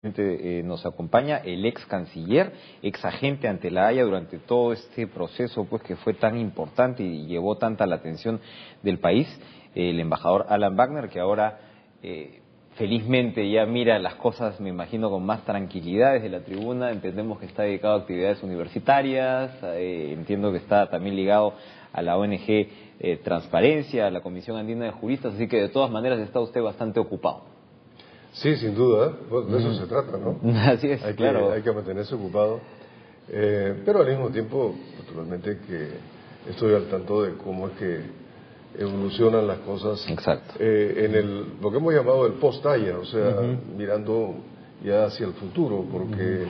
Nos acompaña el ex canciller, ex agente ante la Haya durante todo este proceso pues que fue tan importante y llevó tanta la atención del país, el embajador Alan Wagner, que ahora felizmente ya mira las cosas, me imagino, con más tranquilidad desde la tribuna. Entendemos que está dedicado a actividades universitarias, entiendo que está también ligado a la ONG Transparencia, a la Comisión Andina de Juristas, así que de todas maneras está usted bastante ocupado. Sí, sin duda, bueno, de eso se trata, ¿no? Así es, claro. Hay que mantenerse ocupado, pero al mismo tiempo, naturalmente, que estoy al tanto de cómo es que evolucionan las cosas. Exacto. En lo que hemos llamado el post-Haya, o sea, mirando ya hacia el futuro, porque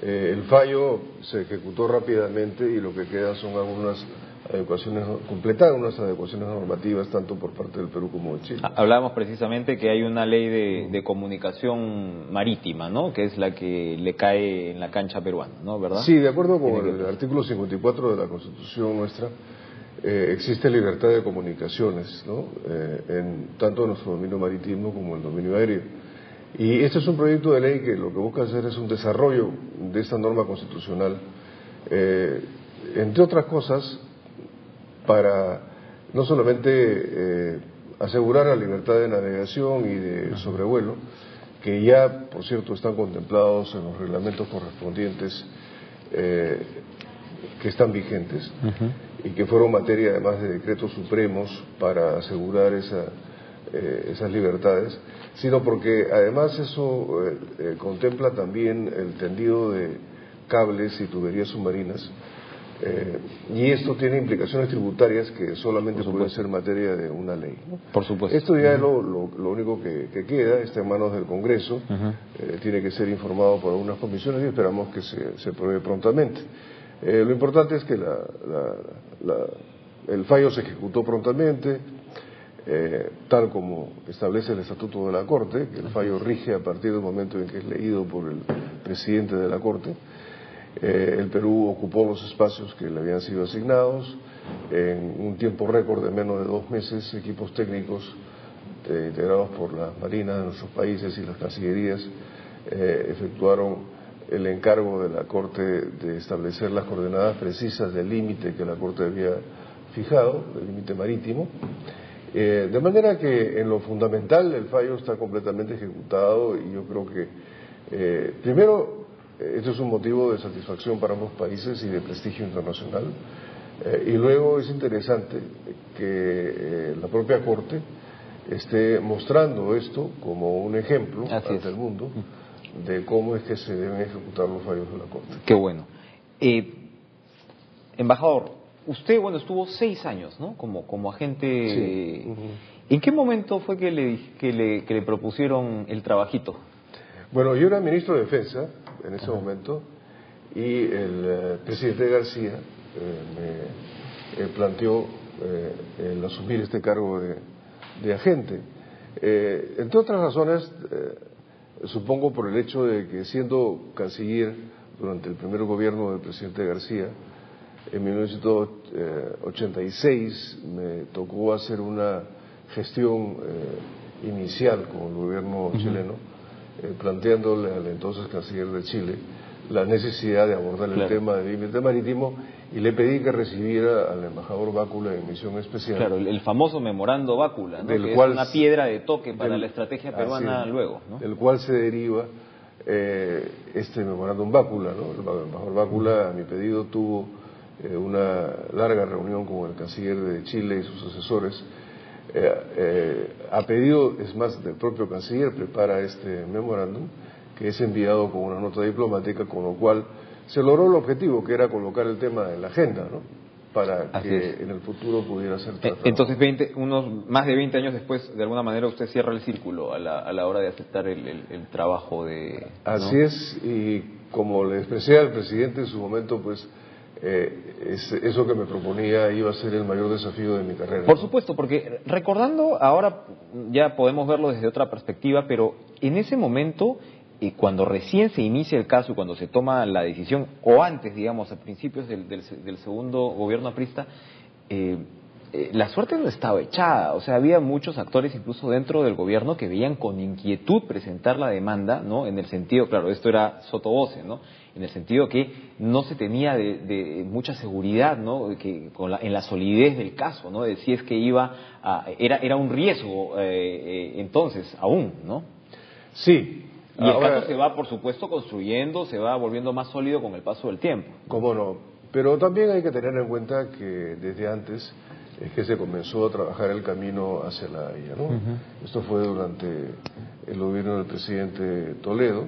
el fallo se ejecutó rápidamente y lo que queda son algunas adecuaciones, completar unas adecuaciones normativas tanto por parte del Perú como de Chile. Hablábamos precisamente que hay una ley de comunicación marítima, ¿no? Que es la que le cae en la cancha peruana, ¿no? ¿Verdad? Sí, de acuerdo con el artículo 54 de la Constitución nuestra, existe libertad de comunicaciones, ¿no? Tanto en nuestro dominio marítimo como en el dominio aéreo. Y este es un proyecto de ley que lo que busca hacer es un desarrollo de esta norma constitucional, entre otras cosas, para no solamente asegurar la libertad de navegación y de sobrevuelo, que ya, por cierto, están contemplados en los reglamentos correspondientes que están vigentes y que fueron materia además de decretos supremos para asegurar esas libertades, sino porque además eso contempla también el tendido de cables y tuberías submarinas. Y esto tiene implicaciones tributarias que solamente pueden ser materia de una ley, ¿no? Por supuesto. Esto ya es lo único que queda, está en manos del Congreso, tiene que ser informado por algunas comisiones y esperamos que se apruebe prontamente. Lo importante es que el fallo se ejecutó prontamente, tal como establece el Estatuto de la Corte, que el fallo rige a partir del momento en que es leído por el presidente de la Corte. El Perú ocupó los espacios que le habían sido asignados en un tiempo récord de menos de 2 meses. Equipos técnicos integrados por las marinas de nuestros países y las cancillerías efectuaron el encargo de la Corte de establecer las coordenadas precisas del límite que la Corte había fijado, del límite marítimo, de manera que en lo fundamental el fallo está completamente ejecutado y yo creo que primero esto es un motivo de satisfacción para ambos países y de prestigio internacional. Y luego es interesante que la propia Corte esté mostrando esto como un ejemplo ante el mundo de cómo es que se deben ejecutar los fallos de la Corte. Qué bueno. Embajador, usted, estuvo 6 años, ¿no? Como agente. Sí. ¿En qué momento fue que le propusieron el trabajito? Bueno, yo era ministro de Defensa en ese momento y el presidente García me planteó el asumir este cargo de agente. Entre otras razones, supongo por el hecho de que siendo canciller durante el primer gobierno del presidente García, en 1986 me tocó hacer una gestión inicial con el gobierno chileno, planteándole al entonces canciller de Chile la necesidad de abordar el tema del límite marítimo y le pedí que recibiera al embajador Bácula en misión especial. Claro, el famoso memorando Bácula, ¿no? Que es una piedra de toque para la estrategia peruana luego, ¿no? Del cual se deriva este memorándum Bácula, ¿no? El embajador Bácula, a mi pedido, tuvo una larga reunión con el canciller de Chile y sus asesores. A pedido, es más, del propio canciller, prepara este memorándum que es enviado con una nota diplomática, con lo cual se logró el objetivo, que era colocar el tema en la agenda, ¿no? Para que en el futuro pudiera ser tratado. Entonces, más de 20 años después, de alguna manera usted cierra el círculo a la hora de aceptar el trabajo de... ¿no? Así es, y como le expresé al presidente en su momento, pues eso que me proponía iba a ser el mayor desafío de mi carrera. Por supuesto, porque recordando, ahora ya podemos verlo desde otra perspectiva, pero en ese momento, cuando recién se inicia el caso y cuando se toma la decisión, o antes, digamos, a principios del segundo gobierno aprista, la suerte no estaba echada, o sea, había muchos actores incluso dentro del gobierno que veían con inquietud presentar la demanda, ¿no? En el sentido, claro, esto era sottovoce, ¿no? En el sentido que no se tenía de mucha seguridad, ¿no? Que en la solidez del caso, ¿no? De si es que era un riesgo entonces aún, ¿no? Sí. Y el caso se va, por supuesto, construyendo, se va volviendo más sólido con el paso del tiempo. Cómo no, pero también hay que tener en cuenta que desde antes es que se comenzó a trabajar el camino hacia La Haya, ¿no? Esto fue durante el gobierno del presidente Toledo.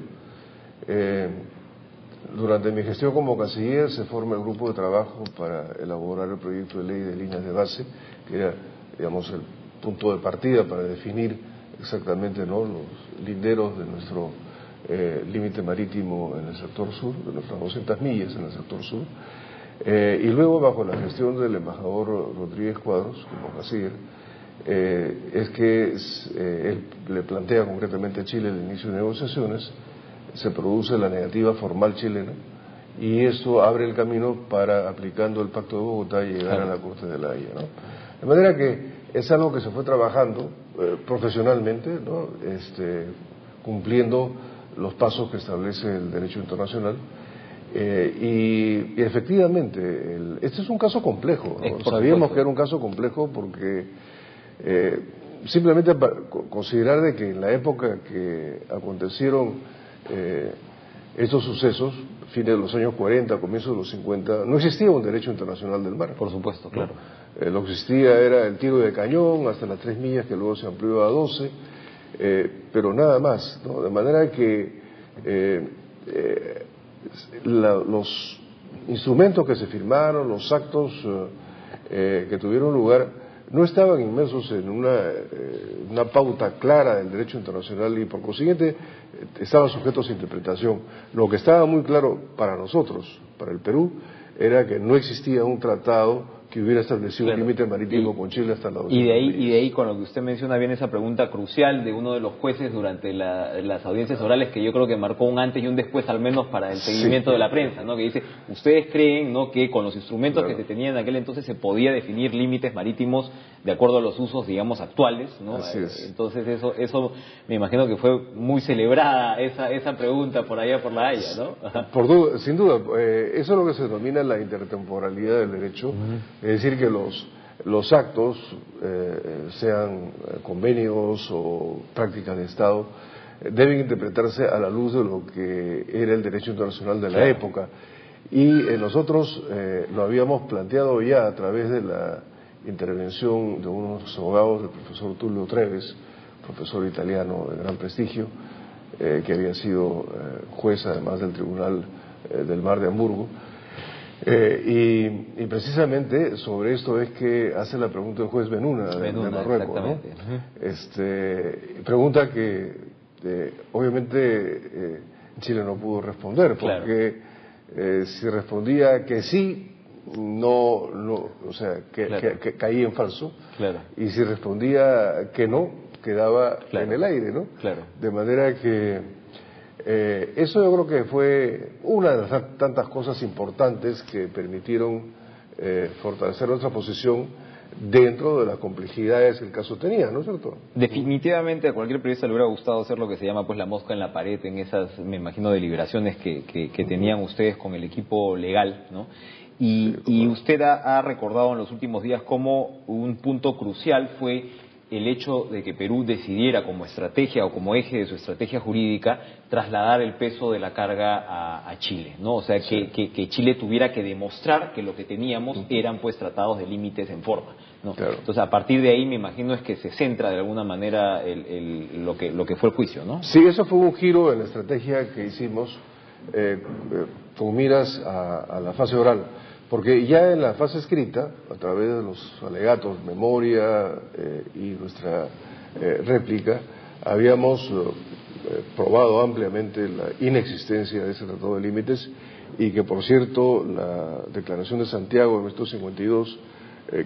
Durante mi gestión como canciller se forma el grupo de trabajo para elaborar el proyecto de ley de líneas de base, que era, digamos, el punto de partida para definir exactamente, ¿no?, los linderos de nuestro límite marítimo en el sector sur, de nuestras 200 millas en el sector sur. Y luego, bajo la gestión del embajador Rodríguez Cuadros, como canciller, es que él le plantea concretamente a Chile el inicio de negociaciones, se produce la negativa formal chilena, y eso abre el camino para, aplicando el Pacto de Bogotá, llegar a la Corte de La Haya, ¿no? De manera que es algo que se fue trabajando profesionalmente, ¿no? Cumpliendo los pasos que establece el derecho internacional. Y efectivamente, este es un caso complejo, ¿no? Sabíamos que era un caso complejo porque simplemente para considerar de que en la época que acontecieron estos sucesos, fines de los años 40, comienzos de los 50, no existía un derecho internacional del mar. Por supuesto, claro. Lo que existía era el tiro de cañón hasta las 3 millas, que luego se amplió a 12, pero nada más, ¿no? De manera que los instrumentos que se firmaron, los actos que tuvieron lugar, no estaban inmersos en una pauta clara del derecho internacional y por consiguiente estaban sujetos a interpretación. Lo que estaba muy claro para nosotros, para el Perú, era que no existía un tratado que hubiera establecido un límite marítimo con Chile hasta la 200 millas. Y de ahí, con lo que usted menciona, viene esa pregunta crucial de uno de los jueces durante las audiencias orales, que yo creo que marcó un antes y un después, al menos para el seguimiento de la prensa, ¿no? Que dice, ¿ustedes creen, ¿no?, que con los instrumentos que se tenían en aquel entonces se podía definir límites marítimos de acuerdo a los usos, digamos, actuales, ¿no? Así es. Entonces eso me imagino que fue muy celebrada esa pregunta por allá por La Haya, ¿no? Sin duda, eso es lo que se denomina la intertemporalidad del derecho. Es decir, que los actos, sean convenios o prácticas de Estado, deben interpretarse a la luz de lo que era el derecho internacional de la época. Y nosotros lo habíamos planteado ya a través de la intervención de unos abogados, del profesor Tullio Treves, profesor italiano de gran prestigio, que había sido juez además del Tribunal del Mar de Hamburgo. Y precisamente sobre esto es que hace la pregunta el juez Benuna de Marruecos, ¿no? Pregunta que obviamente Chile no pudo responder, porque si respondía que sí, o sea, que caía en falso, y si respondía que no, quedaba en el aire, ¿no? De manera que eso yo creo que fue una de las tantas cosas importantes que permitieron fortalecer nuestra posición dentro de las complejidades que el caso tenía, ¿no es cierto? Definitivamente a cualquier periodista le hubiera gustado hacer lo que se llama pues la mosca en la pared en esas, me imagino, deliberaciones que tenían ustedes con el equipo legal, ¿no? Y usted ha recordado en los últimos días cómo un punto crucial fue el hecho de que Perú decidiera como estrategia o como eje de su estrategia jurídica trasladar el peso de la carga a Chile, ¿no? O sea, que Chile tuviera que demostrar que lo que teníamos eran pues tratados de límites en forma, ¿no? Entonces, a partir de ahí me imagino es que se centra de alguna manera lo que fue el juicio, ¿no? Sí, eso fue un giro en la estrategia que hicimos con miras a la fase oral. Porque ya en la fase escrita, a través de los alegatos, memoria y nuestra réplica, habíamos probado ampliamente la inexistencia de ese tratado de límites y que, por cierto, la Declaración de Santiago de 1952,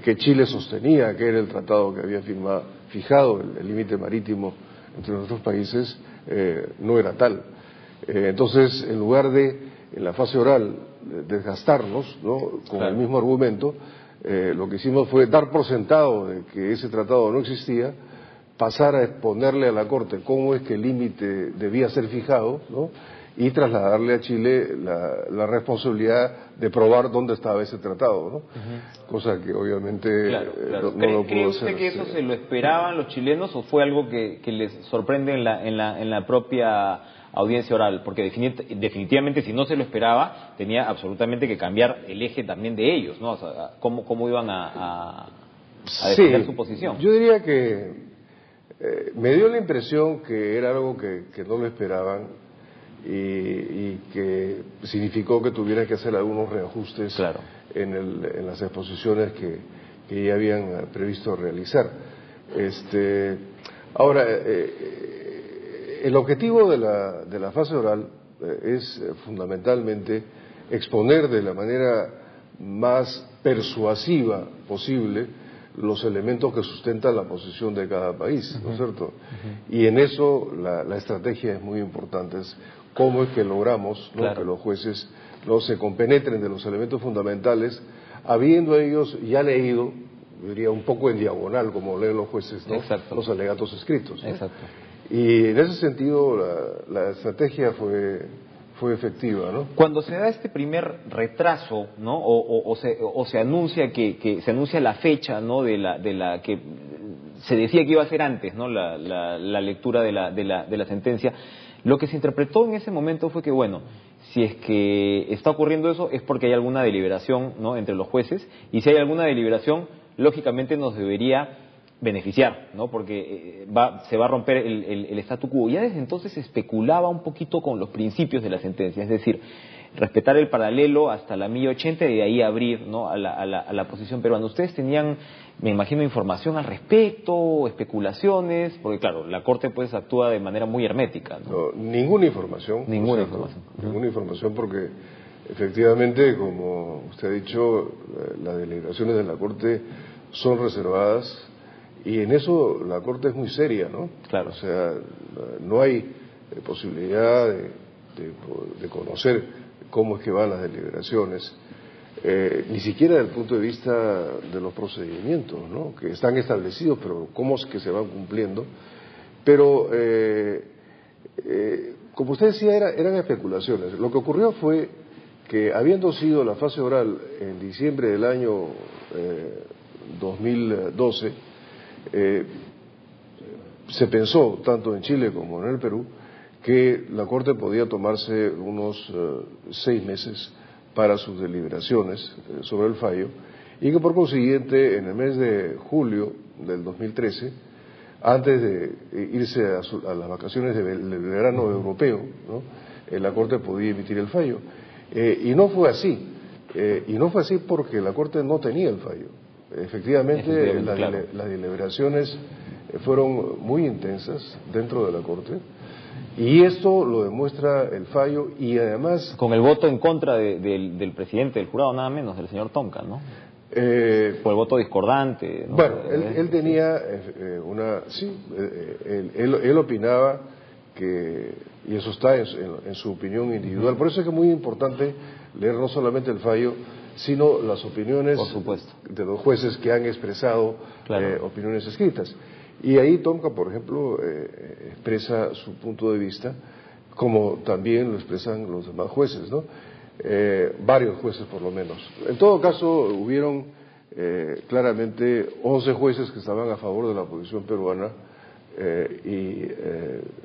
que Chile sostenía que era el tratado que había fijado el límite marítimo entre nuestros países, no era tal. Entonces, en lugar de, en la fase oral, desgastarnos, ¿no?, con el mismo argumento, lo que hicimos fue dar por sentado de que ese tratado no existía, pasar a exponerle a la Corte cómo es que el límite debía ser fijado, ¿no? Y trasladarle a Chile la responsabilidad de probar dónde estaba ese tratado, ¿no? Cosa que obviamente claro. no lo ¿Cree pudo usted hacer. que eso se lo esperaban los chilenos o fue algo que les sorprende en la propia audiencia oral? Porque definitivamente si no se lo esperaba, tenía absolutamente que cambiar el eje también de ellos, ¿no? O sea, cómo iban a defender su posición. Yo diría que me dio la impresión que era algo que no lo esperaban y que significó que tuvieran que hacer algunos reajustes en las exposiciones que ya habían previsto realizar. Ahora, el objetivo de la fase oral es fundamentalmente exponer de la manera más persuasiva posible los elementos que sustentan la posición de cada país, ¿no es cierto? Y en eso la estrategia es muy importante, es cómo es que logramos, ¿no?, que los jueces no se compenetren de los elementos fundamentales, habiendo ellos ya leído, yo diría un poco en diagonal, como leen los jueces, ¿no?, los alegatos escritos, ¿no? Y en ese sentido la estrategia fue efectiva, ¿no? Cuando se da este primer retraso, ¿no?, o se anuncia que se anuncia la fecha, ¿no?, de la que se decía que iba a ser antes, ¿no?, la lectura de la sentencia, lo que se interpretó en ese momento fue que, bueno, si es que está ocurriendo eso es porque hay alguna deliberación, ¿no?, entre los jueces, y si hay alguna deliberación, lógicamente nos debería beneficiar, ¿no?, porque se va a romper el statu quo. Ya desde entonces se especulaba un poquito con los principios de la sentencia, es decir, respetar el paralelo hasta la milla 80 y de ahí abrir, ¿no?, a la posición peruana. ¿Ustedes tenían, me imagino, información al respecto, especulaciones? Porque claro, la Corte pues actúa de manera muy hermética, ¿no? Ninguna información. Ninguna información porque efectivamente, como usted ha dicho, las deliberaciones de la Corte son reservadas y en eso la Corte es muy seria, ¿no? Claro. O sea, no hay posibilidad de conocer cómo es que van las deliberaciones, ni siquiera desde el punto de vista de los procedimientos, ¿no?, que están establecidos, pero cómo es que se van cumpliendo. Pero, como usted decía, eran especulaciones. Lo que ocurrió fue que, habiendo sido la fase oral en diciembre del año 2012, se pensó, tanto en Chile como en el Perú, que la Corte podía tomarse unos 6 meses para sus deliberaciones sobre el fallo y que por consiguiente en el mes de julio del 2013, antes de irse a las vacaciones del verano europeo, ¿no?, la Corte podía emitir el fallo. Y no fue así. Y no fue así porque la Corte no tenía el fallo. Efectivamente, las deliberaciones fueron muy intensas dentro de la Corte. Y esto lo demuestra el fallo y además... Con el voto en contra del presidente del jurado, nada menos, del señor Tonka, ¿no? Por el voto discordante, ¿no? Bueno, él tenía él opinaba que, y eso está en su opinión individual, por eso es que es muy importante leer no solamente el fallo, sino las opiniones de los jueces que han expresado opiniones escritas. Y ahí Tonka, por ejemplo, expresa su punto de vista, como también lo expresan los demás jueces, ¿no? Varios jueces por lo menos. En todo caso, hubieron claramente 11 jueces que estaban a favor de la posición peruana y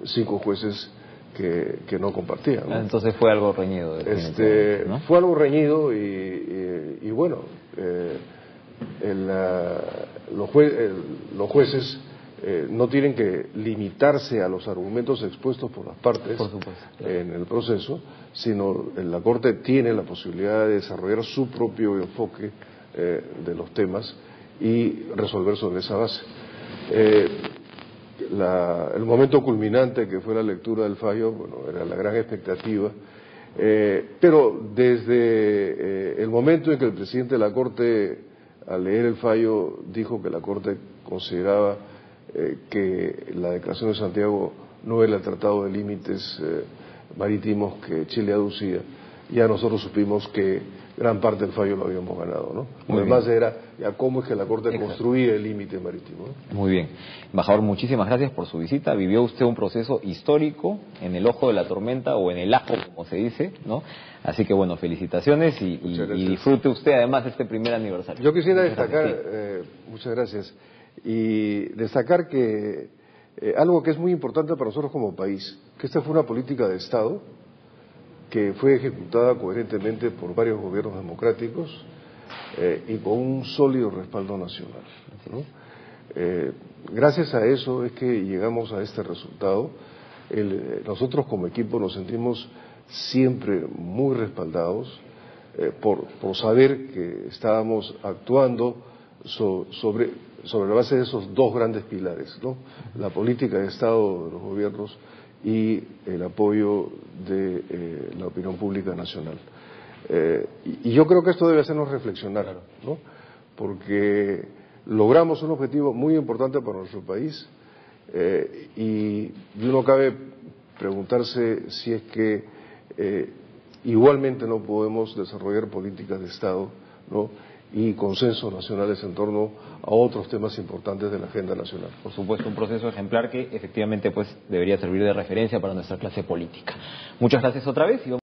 5 jueces que no compartían, ¿no? Entonces fue algo reñido. ¿No? Fue algo reñido y bueno, los jueces no tienen que limitarse a los argumentos expuestos por las partes en el proceso, sino la Corte tiene la posibilidad de desarrollar su propio enfoque de los temas y resolver sobre esa base. El momento culminante que fue la lectura del fallo, bueno, era la gran expectativa, pero desde el momento en que el presidente de la Corte, al leer el fallo, dijo que la Corte consideraba que la Declaración de Santiago no era el Tratado de Límites Marítimos que Chile aducía, ya nosotros supimos que gran parte del fallo lo habíamos ganado, ¿no? Lo demás era ya cómo es que la Corte construía el límite marítimo, ¿no? Muy bien. Embajador, muchísimas gracias por su visita. Vivió usted un proceso histórico en el ojo de la tormenta o en el ajo, como se dice, ¿no? Así que bueno, felicitaciones y disfrute usted además de este primer aniversario. Yo quisiera destacar, muchas gracias, y destacar que algo que es muy importante para nosotros como país, que esta fue una política de Estado que fue ejecutada coherentemente por varios gobiernos democráticos y con un sólido respaldo nacional, ¿no? Gracias a eso es que llegamos a este resultado. Nosotros como equipo nos sentimos siempre muy respaldados por saber que estábamos actuando sobre la base de esos dos grandes pilares, ¿no? La política de Estado de los gobiernos y el apoyo de la opinión pública nacional. Y yo creo que esto debe hacernos reflexionar, ¿no? Porque logramos un objetivo muy importante para nuestro país y uno cabe preguntarse si es que igualmente no podemos desarrollar políticas de Estado, ¿no? Y consensos nacionales en torno a otros temas importantes de la agenda nacional. Por supuesto, un proceso ejemplar que efectivamente pues debería servir de referencia para nuestra clase política. Muchas gracias otra vez y vamos